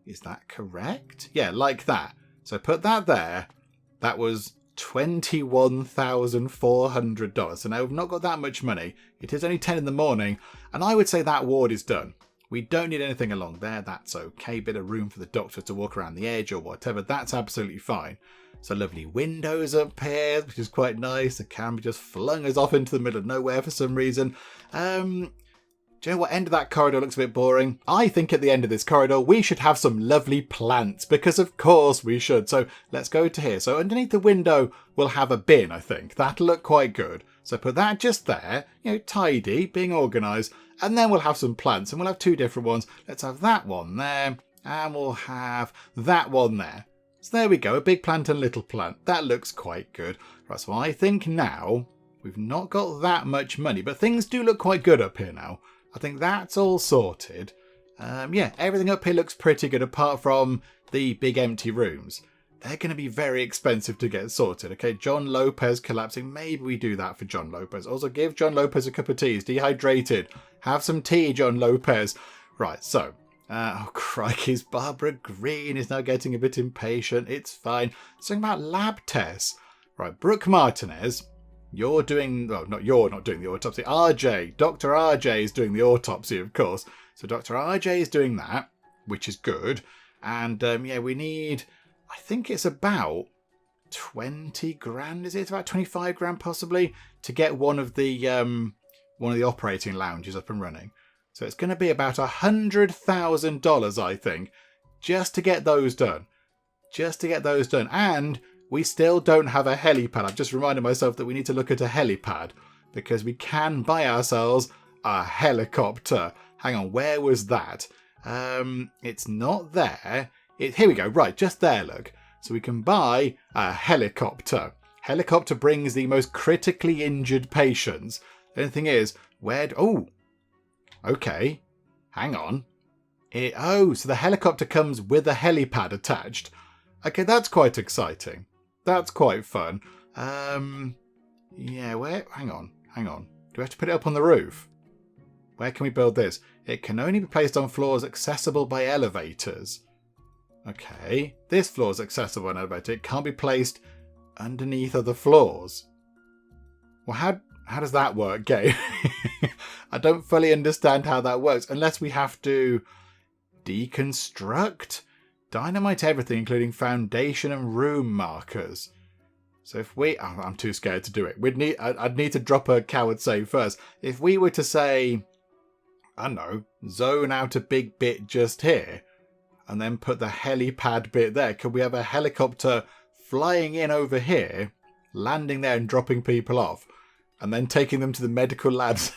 Is that correct? Yeah, like that. So put that there. That was $21,400. So now we've not got that much money. It is only 10 in the morning. And I would say that ward is done. We don't need anything along there. That's okay. Bit of room for the doctor to walk around the edge or whatever. That's absolutely fine. So lovely windows up here, which is quite nice. The camera just flung us off into the middle of nowhere for some reason. Do you know what? End of that corridor looks a bit boring. I think at the end of this corridor, we should have some lovely plants, because of course we should. So let's go to here. So underneath the window, we'll have a bin, I think. That'll look quite good. So put that just there, tidy, being organised. And then we'll have some plants, and we'll have 2 different ones. Let's have that one there, and we'll have that one there. So there we go, a big plant and a little plant. That looks quite good. Right, so I think now we've not got that much money, but things do look quite good up here now. I think that's all sorted. Yeah, everything up here looks pretty good apart from the big empty rooms. They're going to be very expensive to get sorted. Okay, John Lopez collapsing. Maybe we do that for John Lopez. Also, give John Lopez a cup of tea. He's dehydrated. Have some tea, John Lopez. Right, so... oh, crikey's Barbara Green is now getting a bit impatient. It's fine. Something about lab tests. Right, Brooke Martinez, you're doing... Well, you're not doing the autopsy. RJ. Dr. RJ is doing the autopsy, of course. So Dr. RJ is doing that, which is good. And, yeah, we need... I think it's about 20 grand, is it? It's about 25 grand, possibly, to get one of the operating lounges up and running. So it's going to be about $100,000, I think, just to get those done. And we still don't have a helipad. I've just reminded myself that we need to look at a helipad, because we can buy ourselves a helicopter. Hang on, where was that? It's not there. Here we go. Right, just there, look. So we can buy a helicopter. Helicopter brings the most critically injured patients. The only thing is, oh, okay. Hang on. Oh, so the helicopter comes with a helipad attached. Okay, that's quite exciting. That's quite fun. Yeah, where? Hang on. Do we have to put it up on the roof? Where can we build this? It can only be placed on floors accessible by elevators. Okay, this floor is accessible by an elevator. It can't be placed underneath other floors. Well, how does that work, game? I don't fully understand how that works, unless we have to deconstruct, dynamite everything, including foundation and room markers. So if I'm too scared to do it. I'd need to drop a coward save first. If we were to say, I don't know, zone out a big bit just here, and then put the helipad bit there, could we have a helicopter flying in over here, landing there and dropping people off, and then taking them to the medical labs?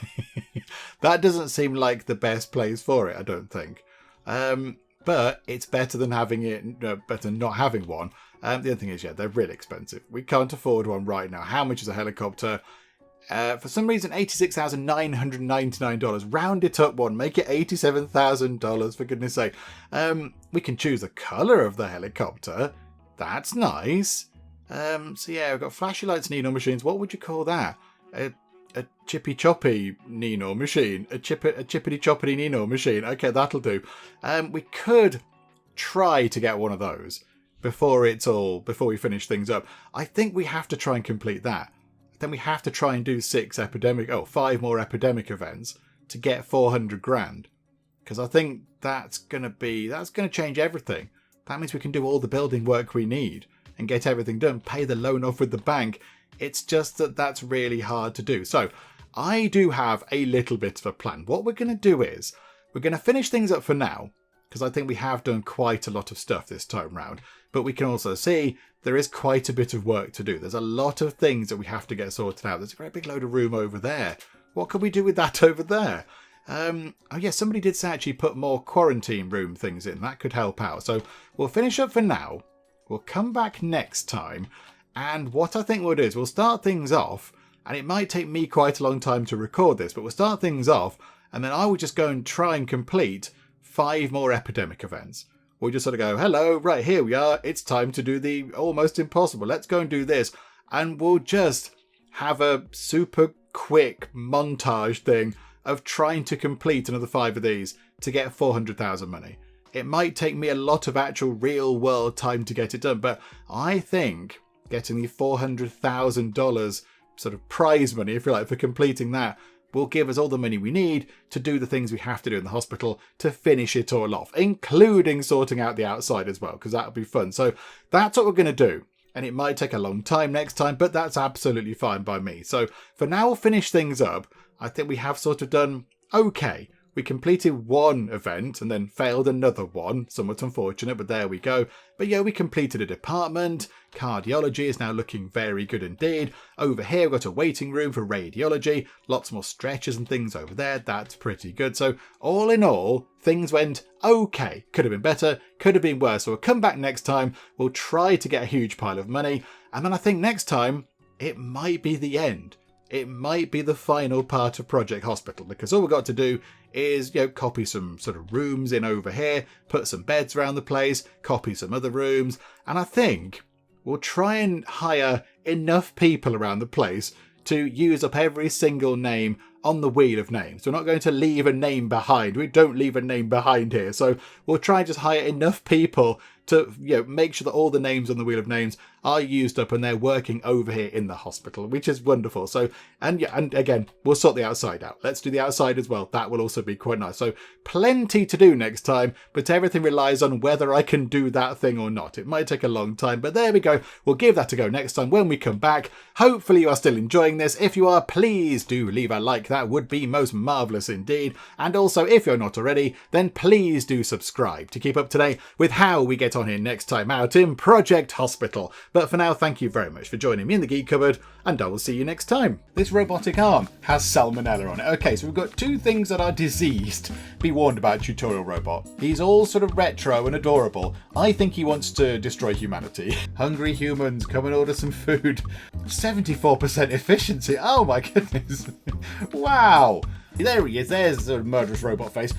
That doesn't seem like the best place for it, I don't think. But it's better than having it, better than not having one. The other thing is, yeah, they're really expensive. We can't afford one right now. How much is a helicopter? For some reason, $86,999. Round it up one. Make it $87,000, for goodness sake. We can choose the colour of the helicopter. That's nice. So yeah, we've got flashy lights, Nino machines. What would you call that? A chippy choppy Nino machine. A chippity choppity Nino machine. Okay, that'll do. We could try to get one of those before we finish things up. I think we have to try and complete that. Then we have to try and do 5 more epidemic events to get 400 grand. Because I think that's going to change everything. That means we can do all the building work we need and get everything done, pay the loan off with the bank. It's just that that's really hard to do. So I do have a little bit of a plan. What we're going to do is we're going to finish things up for now, because I think we have done quite a lot of stuff this time round. But we can also see there is quite a bit of work to do. There's a lot of things that we have to get sorted out. There's a great big load of room over there. What can we do with that over there? Oh yeah, somebody did say actually put more quarantine room things in. That could help out. So we'll finish up for now. We'll come back next time. And what I think we'll do is we'll start things off. And it might take me quite a long time to record this, but we'll start things off. And then I will just go and try and complete 5 more epidemic events. We'll just sort of go, hello, right, here we are. It's time to do the almost impossible. Let's go and do this. And we'll just have a super quick montage thing of trying to complete another 5 of these to get 400,000 money. It might take me a lot of actual real world time to get it done, but I think getting the $400,000 sort of prize money, if you like, for completing that will give us all the money we need to do the things we have to do in the hospital to finish it all off, including sorting out the outside as well, because that'll be fun. So that's what we're going to do. And it might take a long time next time, but that's absolutely fine by me. So for now, we'll finish things up. I think we have sort of done okay. We completed one event and then failed another one. Somewhat unfortunate, but there we go. But yeah, we completed a department. Cardiology is now looking very good indeed. Over here, we've got a waiting room for radiology. Lots more stretchers and things over there. That's pretty good. So all in all, things went okay. Could have been better, could have been worse. So we'll come back next time. We'll try to get a huge pile of money. And then I think next time, it might be the end. It might be the final part of Project Hospital, because all we've got to do is, copy some sort of rooms in over here, put some beds around the place, copy some other rooms, and I think we'll try and hire enough people around the place to use up every single name on the wheel of names. We're not going to leave a name behind. We don't leave a name behind here. So we'll try and just hire enough people to make sure that all the names on the wheel of names are used up and they're working over here in the hospital, which is wonderful. So, and again, we'll sort the outside out. Let's do the outside as well. That will also be quite nice. So plenty to do next time, but everything relies on whether I can do that thing or not. It might take a long time, but there we go. We'll give that a go next time when we come back. Hopefully you are still enjoying this. If you are, please do leave a like. That would be most marvellous indeed. And also, if you're not already, then please do subscribe to keep up to date with how we get on here next time out in Project Hospital. But for now, thank you very much for joining me in the Geek Cupboard, and I will see you next time. This robotic arm has salmonella on it. Okay, so we've got 2 things that are diseased. Be warned about Tutorial Robot. He's all sort of retro and adorable. I think he wants to destroy humanity. Hungry humans, come and order some food. 74% efficiency. Oh my goodness. Wow. There he is. There's a murderous robot face.